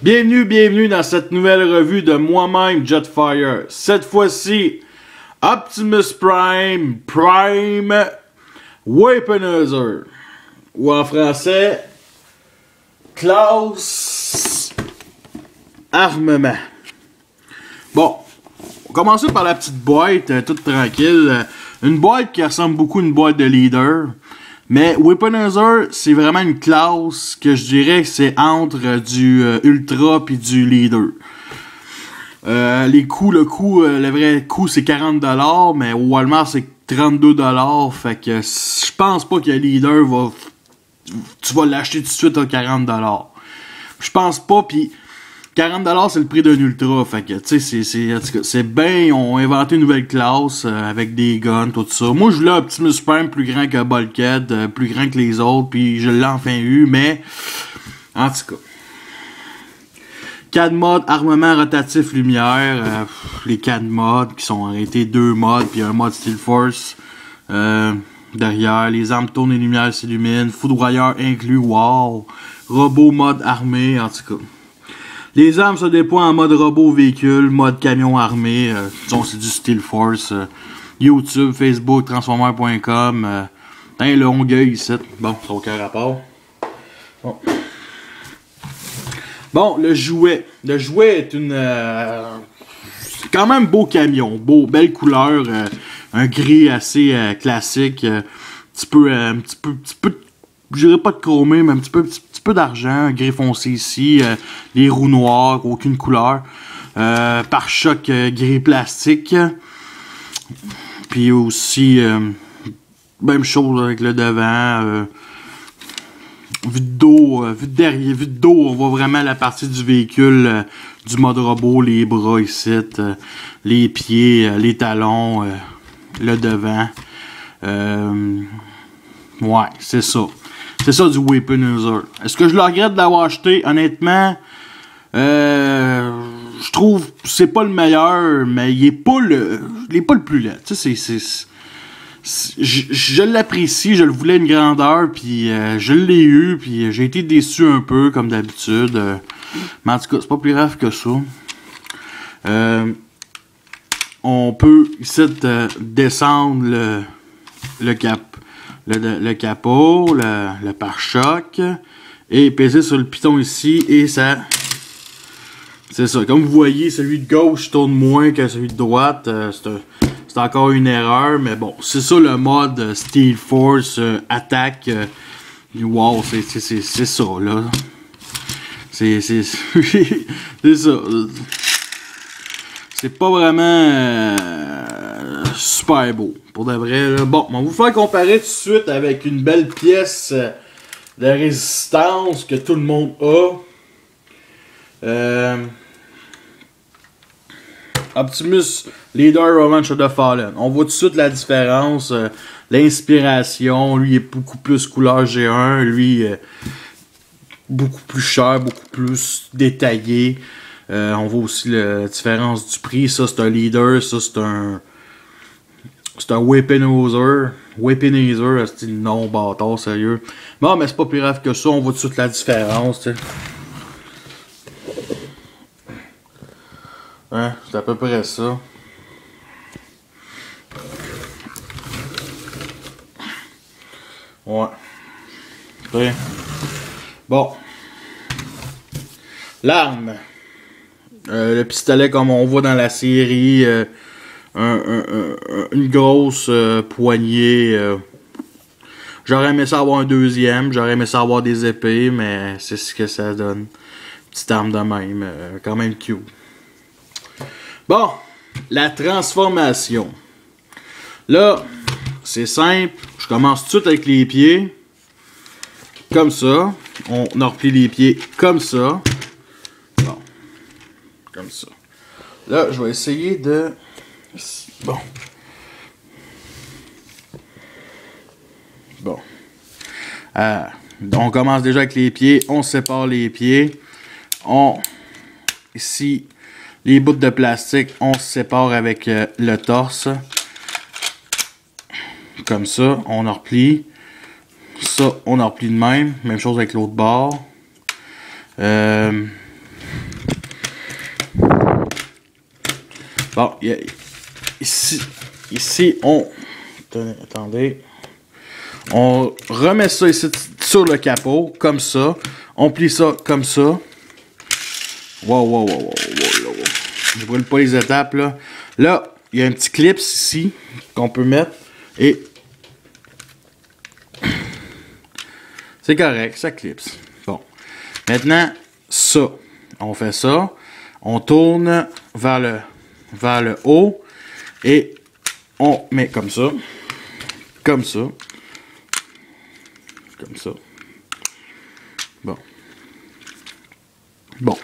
Bienvenue dans cette nouvelle revue de moi-même, Jetfire. Cette fois-ci, Optimus Prime Weaponizer. Ou en français, Classe Armement. Bon, on va commencer par la petite boîte, toute tranquille. Une boîte qui ressemble beaucoup à une boîte de leader. Mais Weaponizer, c'est vraiment une classe que je dirais que c'est entre du Ultra puis du Leader. Le vrai coût c'est 40$, mais au Walmart c'est 32$. Fait que je pense pas que le Leader tu vas l'acheter tout de suite à 40$. Je pense pas, puis 40$ c'est le prix d'un Ultra, fait que tu sais c'est bien, ils ont inventé une nouvelle classe avec des guns, tout ça. Moi je voulais Optimus Prime plus grand que Bulkhead, plus grand que les autres, puis je l'ai enfin eu, mais en tout cas. 4 modes, armement rotatif lumière, les 4 modes qui sont arrêtés, 2 modes, puis un mode Steel Force derrière, les armes tournent et lumières s'illuminent, foudroyeur inclus, wow, robot mode armé, en tout cas. Les armes se déploient en mode robot véhicule, mode camion armé. C'est du Steel Force. YouTube, Facebook, Transformer.com. Le Longueuil ici. Bon, ça n'a aucun rapport. Bon, le jouet. Le jouet est c'est quand même beau camion. Belle couleur. Un gris assez classique. Un petit peu, je dirais pas de chromé, mais un petit peu d'argent, gris foncé ici, les roues noires, aucune couleur, pare-choc gris plastique, puis aussi même chose avec le devant, vue de dos, vue de derrière, vue de dos, on voit vraiment la partie du véhicule, du mode robot, les bras ici, les pieds, les talons, le devant, ouais, c'est ça. C'est ça du Weaponizer. Est-ce que je le regrette d'avoir acheté? Honnêtement, je trouve que c'est pas le meilleur, mais il est pas le plus laid. Tu sais, je l'apprécie, je le voulais une grandeur, puis je l'ai eu, puis j'ai été déçu un peu, comme d'habitude. Mais en tout cas, c'est pas plus grave que ça. On peut ici descendre le capot, le pare-choc, et peser sur le piton ici, et ça... C'est ça. Comme vous voyez, celui de gauche tourne moins que celui de droite. C'est encore une erreur, mais bon, c'est ça le mode Steel Force attaque. Wow, c'est ça, là. C'est ça. C'est pas vraiment super beau, pour de vrai. Là. Bon, on va vous faire comparer tout de suite avec une belle pièce de résistance que tout le monde a. Optimus Leader Revenge of the Fallen. On voit tout de suite la différence, l'inspiration. Lui, il est beaucoup plus couleur G1. Lui, beaucoup plus cher, beaucoup plus détaillé. On voit aussi la différence du prix. Ça, c'est un Leader. Ça, c'est un Weaponizer. Weaponizer, c'est le nom bâtard, sérieux. Bon, mais c'est pas plus grave que ça. On voit tout de suite la différence, tu sais. Hein, c'est à peu près ça. Ouais. Okay. Bon. L'arme. Le pistolet comme on voit dans la série. Une grosse poignée. J'aurais aimé ça avoir un deuxième. J'aurais aimé ça avoir des épées. Mais c'est ce que ça donne. Petite arme de même. Quand même cute. Bon. La transformation. Là. C'est simple. Je commence tout de suite avec les pieds. Comme ça. On replie les pieds comme ça. Bon. Comme ça. Là, je vais essayer de... Bon. Bon. On commence déjà avec les pieds. On sépare les pieds. Ici, les bouts de plastique, on se sépare avec le torse. Comme ça, on en replie. Ça, on en replie de même. Même chose avec l'autre bord. Bon, ici, on... Attendez. On remet ça ici sur le capot, comme ça. On plie ça comme ça. Wow. Je brûle pas les étapes, là. Là, il y a un petit clip ici qu'on peut mettre. Et... c'est correct, ça clipse. Bon. Maintenant, ça. On fait ça. On tourne vers le haut. Et on met comme ça. Comme ça. Comme ça. Bon. Bon.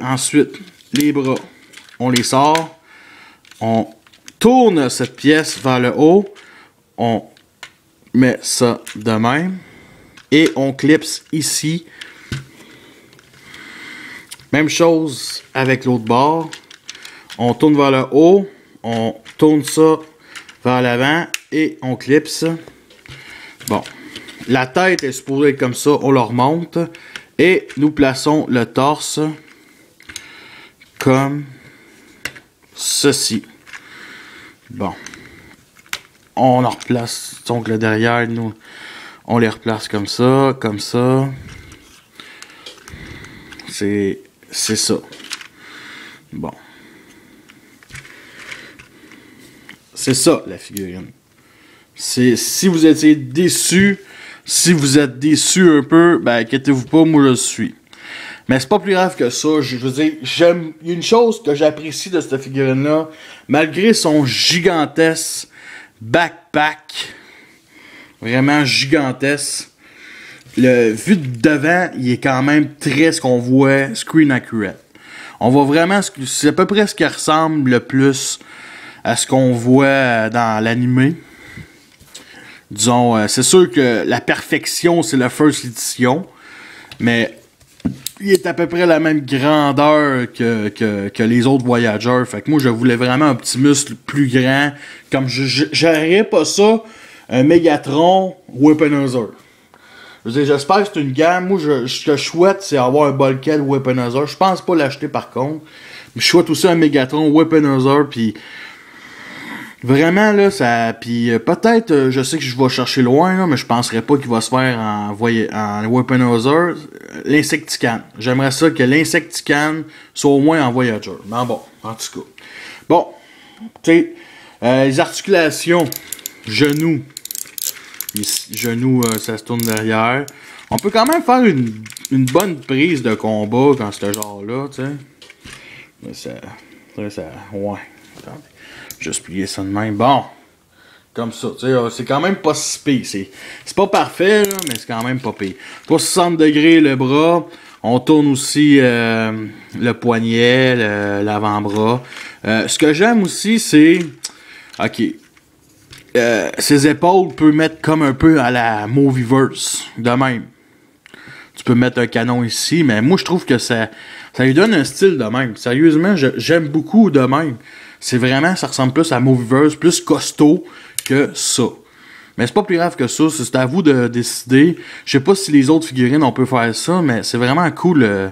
Ensuite, les bras, on les sort. On tourne cette pièce vers le haut. On met ça de même. Et on clipse ici. Même chose avec l'autre bord. On tourne vers le haut. On tourne ça vers l'avant. Et on clipse. Bon. La tête est supposée être comme ça. On la remonte. Et nous plaçons le torse comme ceci. Bon. On en replace. Donc le derrière, nous, on les replace comme ça, comme ça. C'est ça. Bon. C'est ça, la figurine. Si vous étiez déçu, si vous êtes déçu un peu, ben inquiétez-vous pas, moi je le suis. Mais c'est pas plus grave que ça. Je veux dire, il y a une chose que j'apprécie de cette figurine-là, malgré son gigantesque backpack, vraiment gigantesque, vu de devant, il est quand même très ce qu'on voit screen accurate. On voit vraiment, c'est à peu près ce qui ressemble le plus à ce qu'on voit dans l'animé. Disons, c'est sûr que la perfection, c'est la first edition, mais il est à peu près la même grandeur que les autres Voyagers. Fait que moi, je voulais vraiment un Optimus plus grand. Comme j'aurais pas ça, un Megatron Weaponizer. Je veux dire, j'espère que c'est une gamme. Moi, ce que je souhaite, c'est avoir un Bulkhead Weaponizer. Je pense pas l'acheter par contre. Mais je souhaite aussi un Megatron Weaponizer, puis... vraiment, là, ça... Puis peut-être, je sais que je vais chercher loin, là, mais je penserais pas qu'il va se faire en Weaponizer. L'Insecticam. J'aimerais ça que l'Insecticam soit au moins en Voyager. Mais bon, en tout cas. Bon, tu sais, les articulations, genoux. Genoux, ça se tourne derrière. On peut quand même faire une bonne prise de combat quand ce genre-là, tu sais. Mais ça... ouais. Attendez. Juste plier ça de même. Bon. Comme ça. Tu sais, c'est quand même pas si pire. C'est pas parfait, là, mais c'est quand même pas pire. 360 degrés le bras. On tourne aussi le poignet, l'avant-bras. Ce que j'aime aussi, c'est... OK. Ses épaules peuvent mettre comme un peu à la Movieverse. De même. Tu peux mettre un canon ici, mais moi, je trouve que ça lui donne un style de même. Sérieusement, j'aime beaucoup de même. C'est vraiment, ça ressemble plus à Movieverse, plus costaud que ça. Mais c'est pas plus grave que ça, c'est à vous de décider. Je sais pas si les autres figurines, on peut faire ça, mais c'est vraiment cool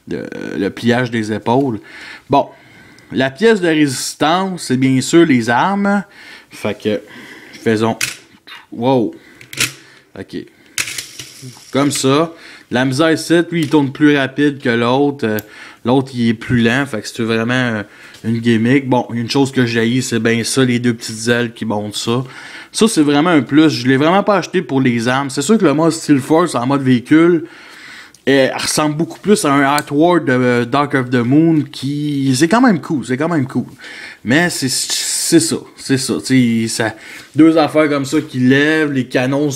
le pliage des épaules. Bon, la pièce de résistance, c'est bien sûr les armes. Fait que, faisons... Wow! OK. Comme ça. La misère ici, lui, il tourne plus rapide que l'autre. L'autre, il est plus lent. Fait que c'est vraiment une gimmick. Bon, une chose que j'ai, c'est bien ça, les deux petites ailes qui montent ça. Ça, c'est vraiment un plus. Je l'ai vraiment pas acheté pour les armes. C'est sûr que le mode Steel Force en mode véhicule ressemble beaucoup plus à un artwork de Dark of the Moon qui... C'est quand même cool. C'est quand même cool. Mais c'est ça. C'est ça. Ça. Deux affaires comme ça qui lèvent, les canons.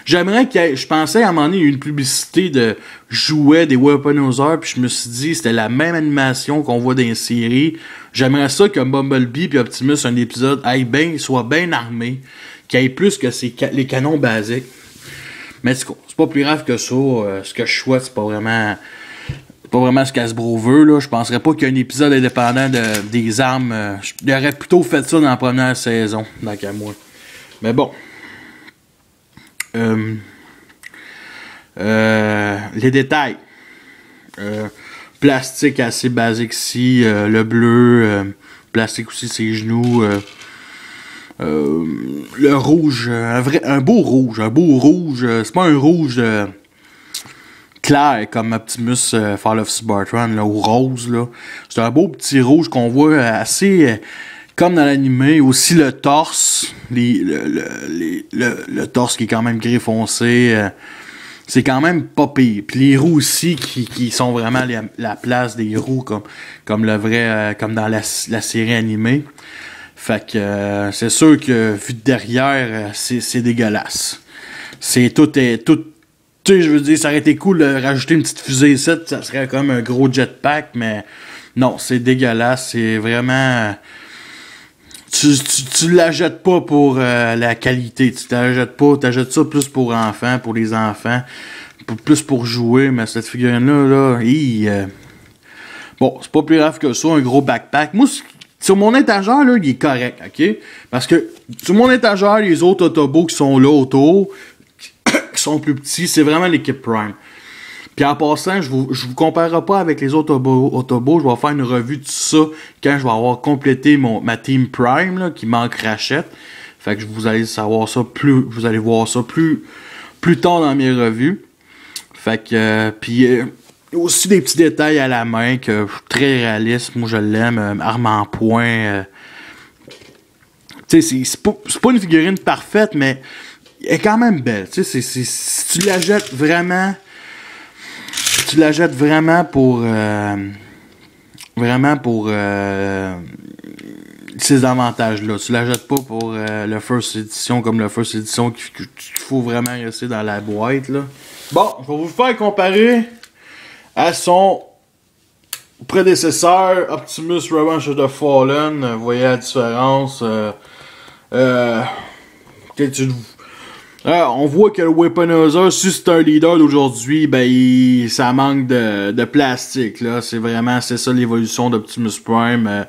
J'aimerais qu'il y ait... Je pensais à un moment donné, il y a eu une publicité de jouets des Weaponizers, puis je me suis dit c'était la même animation qu'on voit dans les séries. J'aimerais ça que Bumblebee puis Optimus, un épisode, soit bien armé, qu'il y ait plus que les canons basiques. Mais c'est pas plus grave que ça. Ce que je souhaite, c'est pas vraiment ce qu'Hasbro veut, là. Je penserais pas qu'il y a un épisode indépendant des armes. Il aurait plutôt fait ça dans la première saison, tant qu'à moi. Mais bon. Les détails. Plastique assez basique ici. Le bleu. plastique aussi ses genoux. Le rouge, un beau rouge, c'est pas un rouge clair comme Optimus Fall of Cybertron là, ou rose là. C'est un beau petit rouge qu'on voit assez comme dans l'animé. Aussi le torse, le torse qui est quand même gris foncé. C'est quand même pas pire. Puis les roues aussi qui sont vraiment la place des roues comme le vrai comme dans la série animée. Fait que c'est sûr que vu de derrière, c'est dégueulasse. C'est tout. Tu sais, je veux dire, ça aurait été cool de rajouter une petite fusée ici, ça serait comme un gros jetpack, mais non, c'est dégueulasse. C'est vraiment. Tu la jettes pas pour la qualité. Tu t'achètes pas, t'achètes ça plus pour enfants, pour les enfants, plus pour jouer, mais cette figurine-là, bon, c'est pas plus grave que ça, un gros backpack. Moi, sur mon étagère, là, il est correct, ok? Parce que sur mon étagère, les autres Autobots qui sont là autour, qui sont plus petits, c'est vraiment l'équipe Prime. Puis en passant, je vous comparerai pas avec les autres Autobots, je vais faire une revue de ça quand je vais avoir complété ma Team Prime, là, qui manque Ratchet. Fait que vous allez voir ça plus tard dans mes revues. Fait que, puis aussi des petits détails à la main que très réaliste, moi je l'aime, arme en poing. Tu sais, c'est pas une figurine parfaite, mais elle est quand même belle. Tu sais, si tu la jettes vraiment, pour ces avantages-là. Tu la jettes pas pour le First Edition comme le First Edition qu'il faut vraiment rester dans la boîte, là. Bon, je vais vous faire comparer à son prédécesseur, Optimus Revenge of the Fallen. Vous voyez la différence. On voit que le Weaponizer, si c'est un leader d'aujourd'hui, ben ça manque de plastique. Là. C'est ça l'évolution d'Optimus Prime.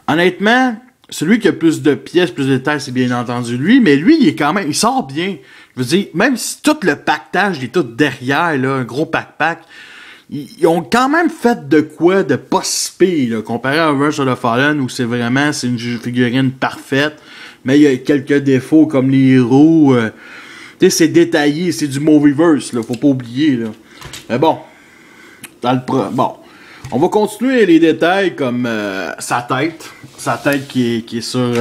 Honnêtement, celui qui a plus de pièces, plus de détails, c'est bien entendu lui, mais lui, il sort bien. Je veux dire, même si tout le pactage est tout derrière, là, un gros pack, ils ont quand même fait de quoi de pas si pire, là, comparé à Revenge of the Fallen, où c'est une figurine parfaite, mais il y a quelques défauts comme les roues. Tu sais, c'est détaillé, c'est du Movieverse, là, faut pas oublier, là. Mais bon, on va continuer les détails comme sa tête qui est sur...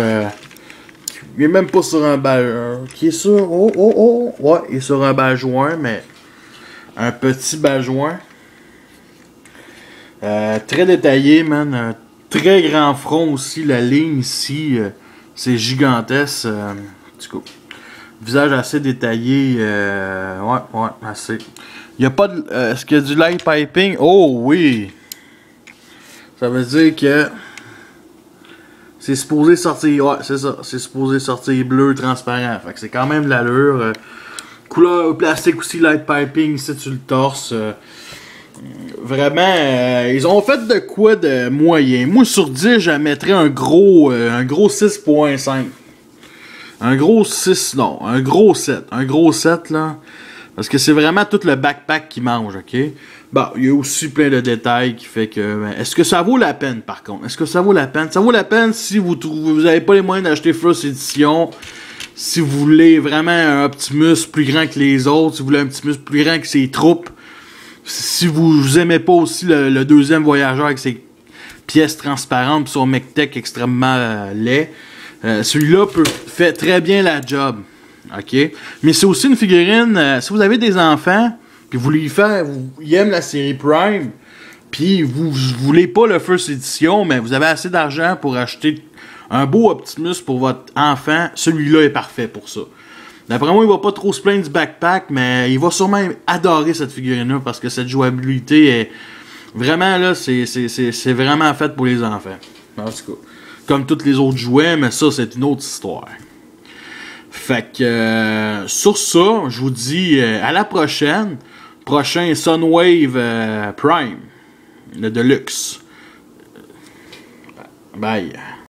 il est même pas sur un qui est sur... ouais, il est sur un bajoint, mais un petit bajoint. Très détaillé, man. Un très grand front aussi. La ligne ici, c'est gigantesque. Du coup, visage assez détaillé. Ouais, assez. Il y a pas de... est-ce qu'il y a du light piping? Oh oui! Ça veut dire que... c'est supposé sortir... ouais, c'est ça. C'est supposé sortir bleu transparent. Fait que c'est quand même de l'allure. Couleur plastique aussi, light piping ici sur le torse. Vraiment, ils ont fait de quoi de moyen. Moi, sur 10, je mettrais un gros 6.5. Un gros 6, non, un gros 7. Un gros 7, là. Parce que c'est vraiment tout le backpack qui mange, ok? Bon, il y a aussi plein de détails qui fait que... est-ce que ça vaut la peine, par contre? Est-ce que ça vaut la peine? Ça vaut la peine si vous n'avez pas les moyens d'acheter First Edition. Si vous voulez vraiment un Optimus plus grand que les autres. Si vous voulez un Optimus plus grand que ses troupes. Si vous aimez pas aussi le deuxième voyageur avec ses pièces transparentes pis son mech-tech extrêmement laid, celui-là fait très bien la job. Ok? Mais c'est aussi une figurine, si vous avez des enfants, puis ils aiment la série Prime, puis vous voulez pas le First Edition, mais vous avez assez d'argent pour acheter un beau Optimus pour votre enfant, celui-là est parfait pour ça. D'après moi, il va pas trop se plaindre du backpack, mais il va sûrement adorer cette figurine-là parce que cette jouabilité est vraiment là, c'est vraiment fait pour les enfants. En tout cas, comme tous les autres jouets, mais ça, c'est une autre histoire. Fait que sur ça, je vous dis à la prochaine. Prochain Sunwave Prime, le Deluxe. Bye.